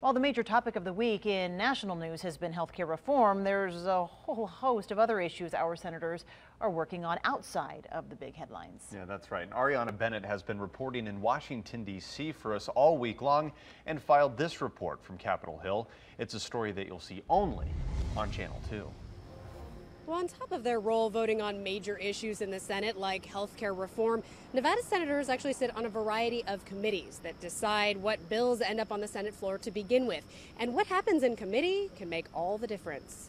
While the major topic of the week in national news has been healthcare reform, there's a whole host of other issues our senators are working on outside of the big headlines. Yeah, that's right. And Ariana Bennett has been reporting in Washington, D.C. for us all week long and filed this report from Capitol Hill. It's a story that you'll see only on Channel 2. Well, on top of their role voting on major issues in the Senate like health care reform, Nevada senators actually sit on a variety of committees that decide what bills end up on the Senate floor to begin with. And what happens in committee can make all the difference.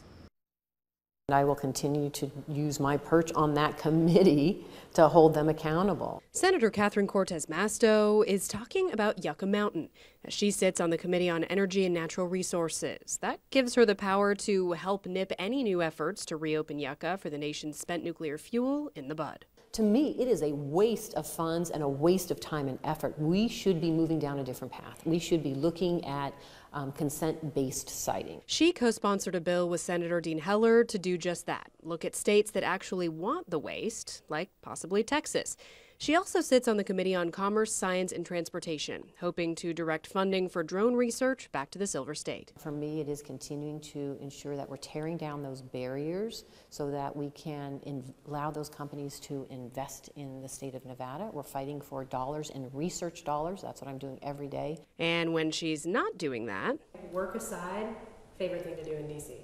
I will continue to use my perch on that committee to hold them accountable. Senator Catherine Cortez Masto is talking about Yucca Mountain as she sits on the Committee on Energy and Natural Resources. That gives her the power to help nip any new efforts to reopen Yucca for the nation's spent nuclear fuel in the bud. To me, it is a waste of funds and a waste of time and effort. We should be moving down a different path. We should be looking at consent-based siting. She co-sponsored a bill with Senator Dean Heller to do just that, look at states that actually want the waste, like possibly Texas. She also sits on the Committee on Commerce, Science, and Transportation, hoping to direct funding for drone research back to the Silver State. For me, it is continuing to ensure that we're tearing down those barriers so that we can allow those companies to invest in the state of Nevada. We're fighting for dollars and research dollars. That's what I'm doing every day. And when she's not doing that, work aside, favorite thing to do in D.C.?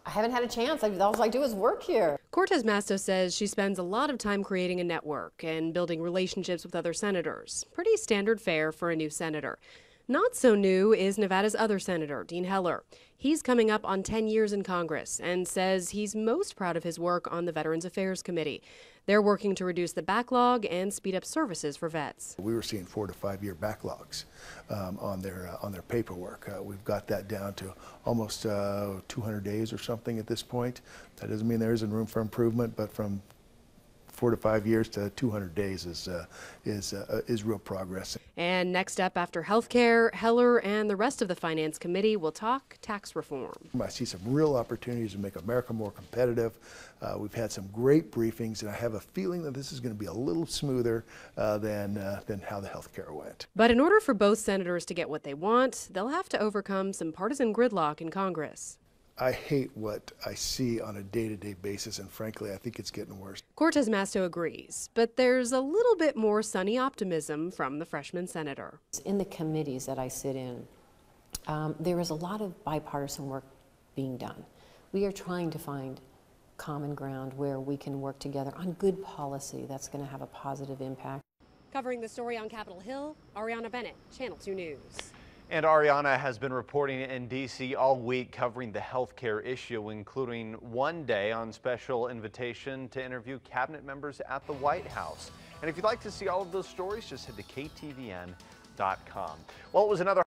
I haven't had a chance. All I do is work here. Cortez Masto says she spends a lot of time creating a network and building relationships with other senators. Pretty standard fare for a new senator. Not so new is Nevada's other senator, Dean Heller. He's coming up on 10 years in Congress and says he's most proud of his work on the Veterans Affairs Committee. They're working to reduce the backlog and speed up services for vets. We were seeing 4 to 5 year backlogs on their paperwork. We've got that down to almost 200 days or something at this point. That doesn't mean there isn't room for improvement, but from 4 to 5 years to 200 days is real progress. And next up after healthcare, Heller and the rest of the Finance Committee will talk tax reform. I see some real opportunities to make America more competitive. We've had some great briefings, and I have a feeling that this is going to be a little smoother than how the healthcare went. But in order for both senators to get what they want, they'll have to overcome some partisan gridlock in Congress. I hate what I see on a day-to-day basis, and frankly, I think it's getting worse. Cortez Masto agrees, but there's a little bit more sunny optimism from the freshman senator. In the committees that I sit in, there is a lot of bipartisan work being done. We are trying to find common ground where we can work together on good policy that's going to have a positive impact. Covering the story on Capitol Hill, Ariana Bennett, Channel 2 News. And Ariana has been reporting in D.C. all week covering the healthcare issue, including one day on special invitation to interview cabinet members at the White House. And if you'd like to see all of those stories, just head to KTVN.com. Well, it was another